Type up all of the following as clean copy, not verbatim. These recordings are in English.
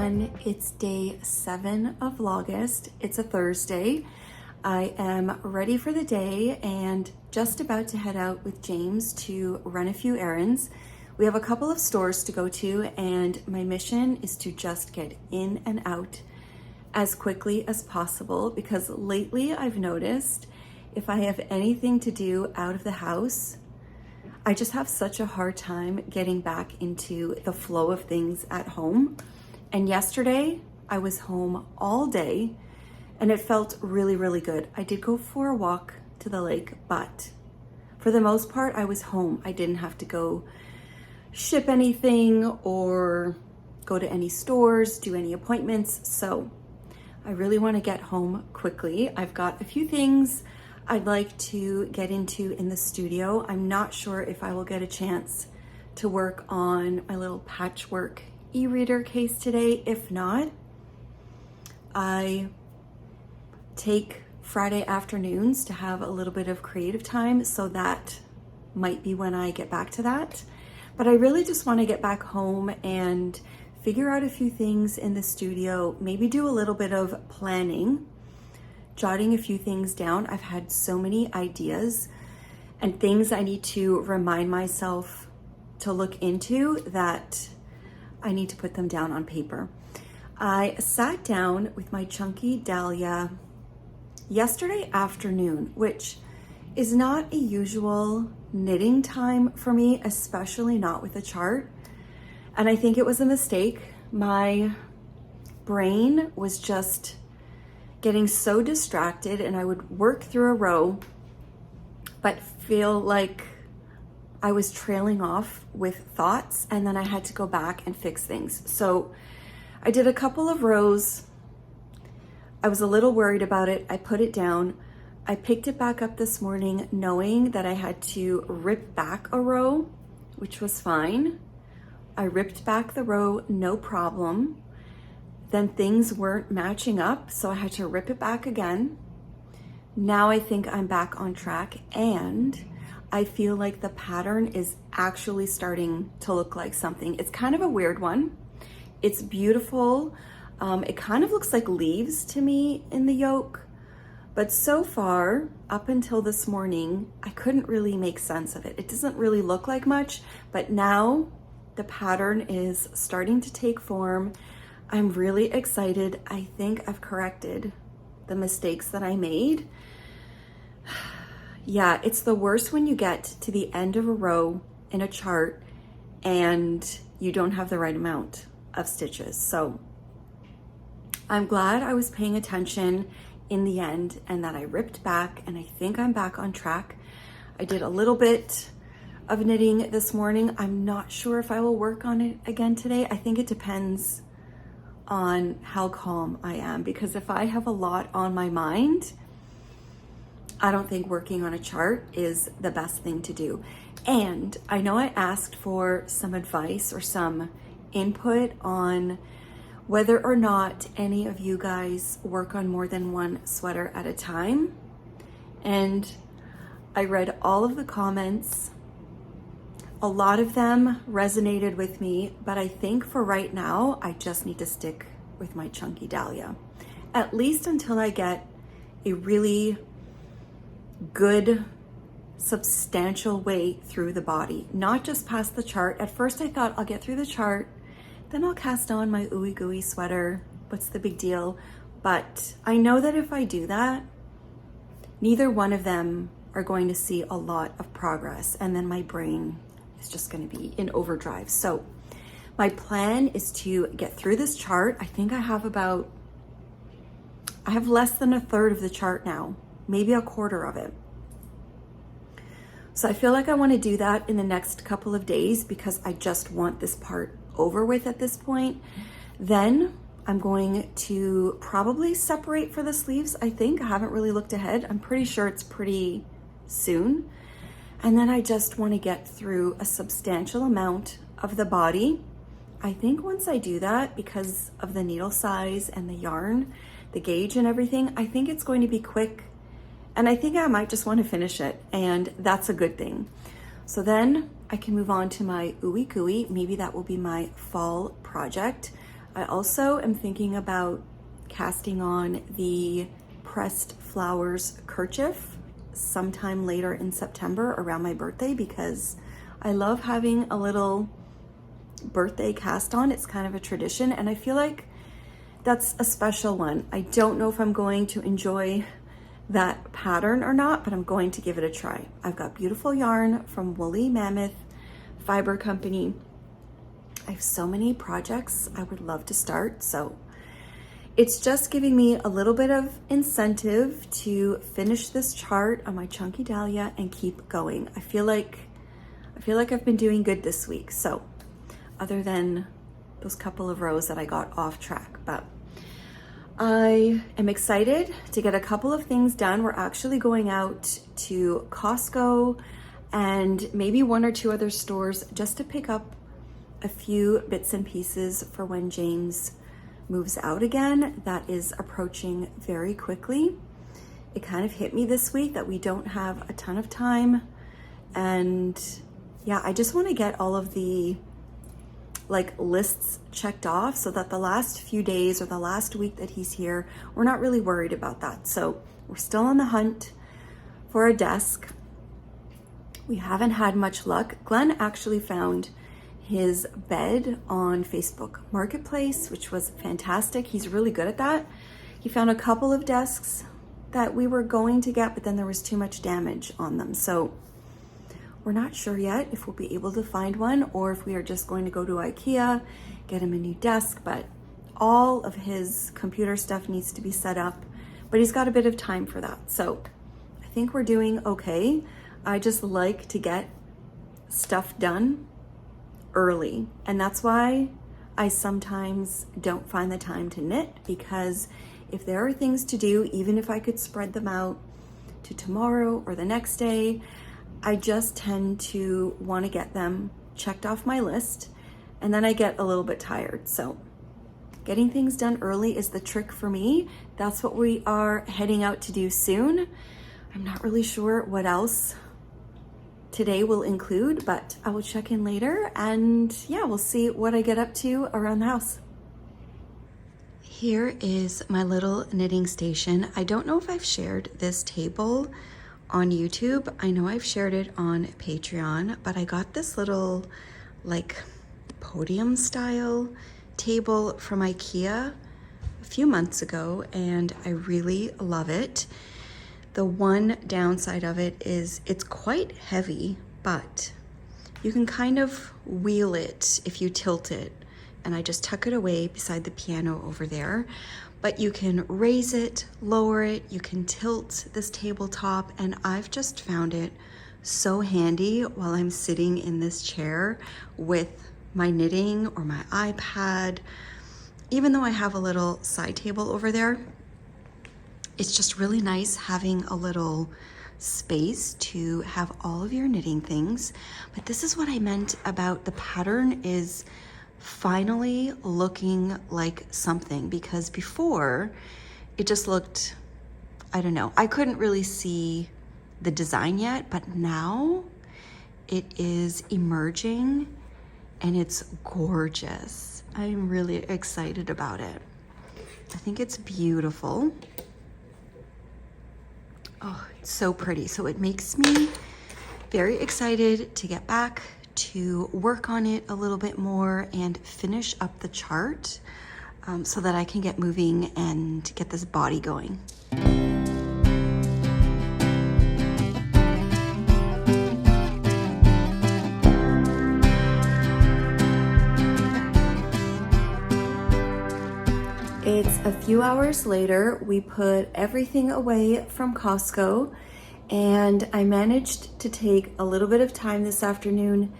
everyone. It's day 7 of Vlogust. It's a Thursday. I am ready for the day and just about to head out with James to run a few errands. We have a couple of stores to go to and my mission is to just get in and out as quickly as possible because lately I've noticed if I have anything to do out of the house, I just have such a hard time getting back into the flow of things at home. And yesterday I was home all day and it felt really, really good. I did go for a walk to the lake, but for the most part, I was home. I didn't have to go ship anything or go to any stores, do any appointments. So I really want to get home quickly. I've got a few things I'd like to get into in the studio. I'm not sure if I will get a chance to work on my little patchwork e-reader case today. If not, I take Friday afternoons to have a little bit of creative time, so that might be when I get back to that. But I really just want to get back home and figure out a few things in the studio, maybe do a little bit of planning, jotting a few things down. I've had so many ideas and things I need to remind myself to look into that I need to put them down on paper. I sat down with my chunky dahlia yesterday afternoon, which is not a usual knitting time for me, especially not with a chart. And I think it was a mistake. My brain was just getting so distracted and I would work through a row, but feel like I was trailing off with thoughts and then I had to go back and fix things. So I did a couple of rows. I was a little worried about it. I put it down. I picked it back up this morning knowing that I had to rip back a row, which was fine. I ripped back the row, no problem. Then things weren't matching up, so I had to rip it back again. Now I think I'm back on track and I feel like the pattern is actually starting to look like something. It's kind of a weird one. It's beautiful. It kind of looks like leaves to me in the yoke, but so far, up until this morning, I couldn't really make sense of it. It doesn't really look like much, but now the pattern is starting to take form. I'm really excited. I think I've corrected the mistakes that I made. Yeah, it's the worst when you get to the end of a row in a chart and you don't have the right amount of stitches. So I'm glad I was paying attention in the end and that I ripped back, and I think I'm back on track. I did a little bit of knitting this morning. I'm not sure if I will work on it again today. I think it depends on how calm I am, because if I have a lot on my mind, I don't think working on a chart is the best thing to do. And I know I asked for some advice or some input on whether or not any of you guys work on more than one sweater at a time. And I read all of the comments. A lot of them resonated with me, but I think for right now, I just need to stick with my chunky dahlia, at least until I get a really good, substantial way through the body, not just past the chart. At first I thought I'll get through the chart, then I'll cast on my ooey gooey sweater. What's the big deal? But I know that if I do that, neither one of them are going to see a lot of progress, and then my brain is just going to be in overdrive. So my plan is to get through this chart. I think I have less than a third of the chart now, maybe a quarter of it. So I feel like I want to do that in the next couple of days because I just want this part over with at this point. Then I'm going to probably separate for the sleeves. I think I haven't really looked ahead. I'm pretty sure it's pretty soon. And then I just want to get through a substantial amount of the body. I think once I do that, because of the needle size and the yarn, the gauge and everything, I think it's going to be quick. And I think I might just want to finish it, and that's a good thing. So then I can move on to my ooey gooey. Maybe that will be my fall project. I also am thinking about casting on the pressed flowers kerchief sometime later in September around my birthday, because I love having a little birthday cast on. It's kind of a tradition, and I feel like that's a special one. I don't know if I'm going to enjoy that pattern or not, but I'm going to give it a try. I've got beautiful yarn from Woolly Mammoth Fiber Company. I have so many projects I would love to start, so it's just giving me a little bit of incentive to finish this chart on my Chunky Dahlia and keep going. I feel like I've been doing good this week, so other than those couple of rows that I got off track, but I am excited to get a couple of things done. We're actually going out to Costco and maybe one or two other stores just to pick up a few bits and pieces for when James moves out again. That is approaching very quickly. It kind of hit me this week that we don't have a ton of time, and yeah, I just want to get all of the lists checked off so that the last few days or the last week that he's here, we're not really worried about that. So we're still on the hunt for a desk. We haven't had much luck. Glenn actually found his bed on Facebook Marketplace, which was fantastic. He's really good at that. He found a couple of desks that we were going to get, but then there was too much damage on them. So we're not sure yet if we'll be able to find one or if we are just going to go to IKEA, get him a new desk, but all of his computer stuff needs to be set up, but he's got a bit of time for that. So I think we're doing okay. I just like to get stuff done early, and that's why I sometimes don't find the time to knit, because if there are things to do, even if I could spread them out to tomorrow or the next day, I just tend to want to get them checked off my list, and then I get a little bit tired. So getting things done early is the trick for me. That's what we are heading out to do soon. I'm not really sure what else today will include, but I will check in later, and yeah, we'll see what I get up to around the house. Here is my little knitting station. I don't know if I've shared this table on YouTube. I know I've shared it on Patreon, but I got this little podium style table from IKEA a few months ago, and I really love it. The one downside of it is it's quite heavy, but you can kind of wheel it if you tilt it, and I just tuck it away beside the piano over there. But you can raise it, lower it, you can tilt this tabletop, and I've just found it so handy while I'm sitting in this chair with my knitting or my iPad. Even though I have a little side table over there, it's just really nice having a little space to have all of your knitting things. But this is what I meant about the pattern is finally looking like something, because before it just looked, I don't know, I couldn't really see the design yet, but now it is emerging and it's gorgeous. I'm really excited about it. I think it's beautiful. Oh, it's so pretty. So it makes me very excited to get back to work on it a little bit more and finish up the chart so that I can get moving and get this body going. It's a few hours later. We put everything away from Costco, and I managed to take a little bit of time this afternoon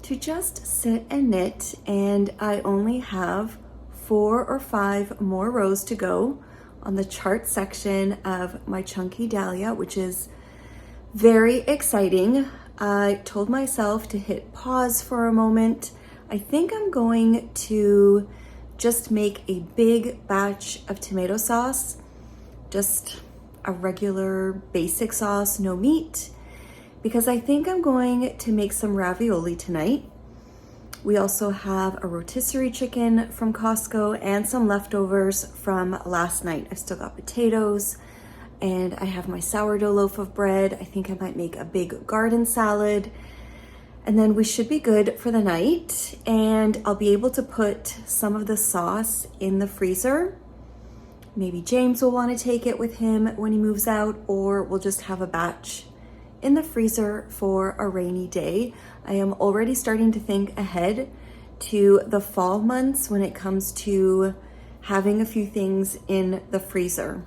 to just sit and knit, and I only have 4 or 5 more rows to go on the chart section of my Chunky Dahlia, which is very exciting. I told myself to hit pause for a moment. I think I'm going to just make a big batch of tomato sauce, just a regular basic sauce, no meat, because I think I'm going to make some ravioli tonight. We also have a rotisserie chicken from Costco and some leftovers from last night. I've still got potatoes and I have my sourdough loaf of bread. I think I might make a big garden salad. And then we should be good for the night. And I'll be able to put some of the sauce in the freezer. Maybe James will want to take it with him when he moves out, or we'll just have a batch in the freezer for a rainy day. I am already starting to think ahead to the fall months when it comes to having a few things in the freezer.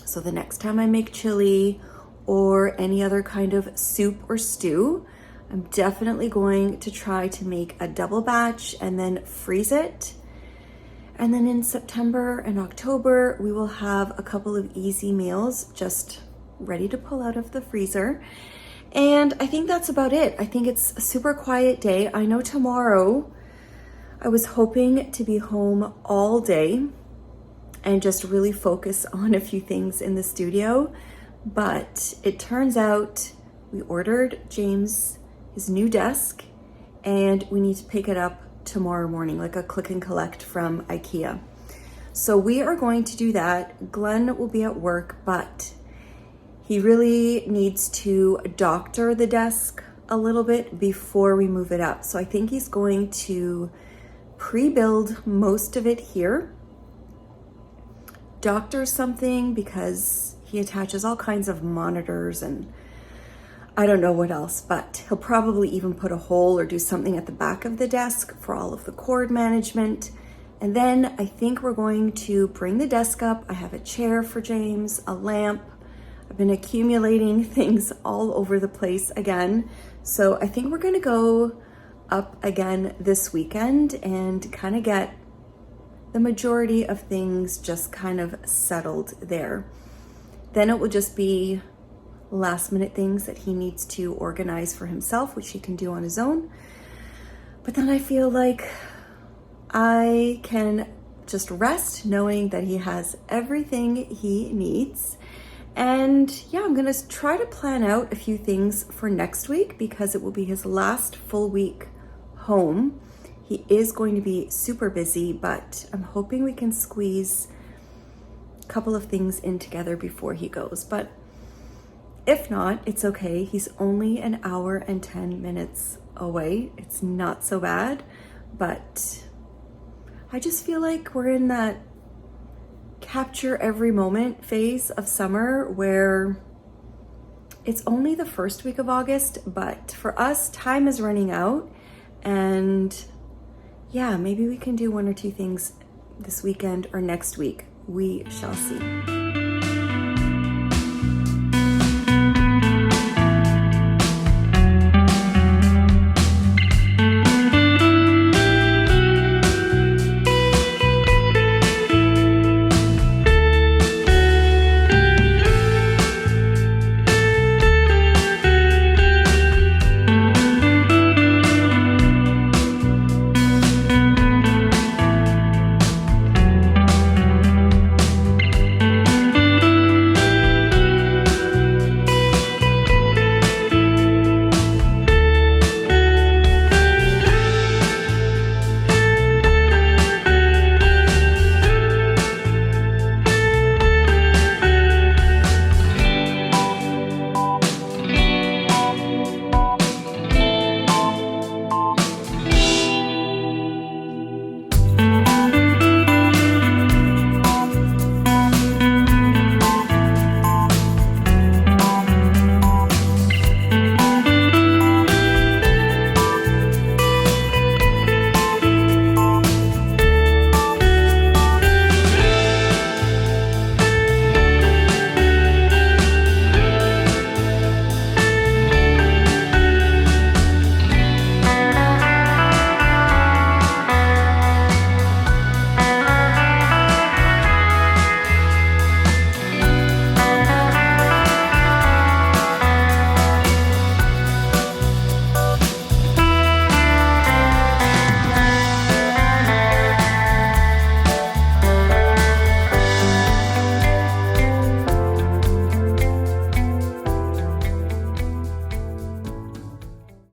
So the next time I make chili or any other kind of soup or stew, I'm definitely going to try to make a double batch and then freeze it. And then in September and October, we will have a couple of easy meals just ready to pull out of the freezer. And I think that's about it. I think it's a super quiet day. I know tomorrow I was hoping to be home all day and just really focus on a few things in the studio. But it turns out we ordered James his new desk and we need to pick it up tomorrow morning, like a click and collect from IKEA. So we are going to do that. Glenn will be at work, but he really needs to doctor the desk a little bit before we move it up. So I think he's going to pre-build most of it here, doctor something because he attaches all kinds of monitors and I don't know what else, but he'll probably even put a hole or do something at the back of the desk for all of the cord management. And then I think we're going to bring the desk up. I have a chair for James, a lamp. I've been accumulating things all over the place again. So I think we're gonna go up again this weekend and kind of get the majority of things just kind of settled there. Then it will just be last minute things that he needs to organize for himself, which he can do on his own. But then I feel like I can just rest knowing that he has everything he needs. And yeah, I'm gonna try to plan out a few things for next week because it will be his last full week home. He is going to be super busy, but I'm hoping we can squeeze a couple of things in together before he goes. But if not, it's okay. He's only an hour and 10 minutes away. It's not so bad, but I just feel like we're in that capture every moment phase of summer where it's only the first week of August, but for us, time is running out. And yeah, maybe we can do one or two things this weekend or next week. We shall see.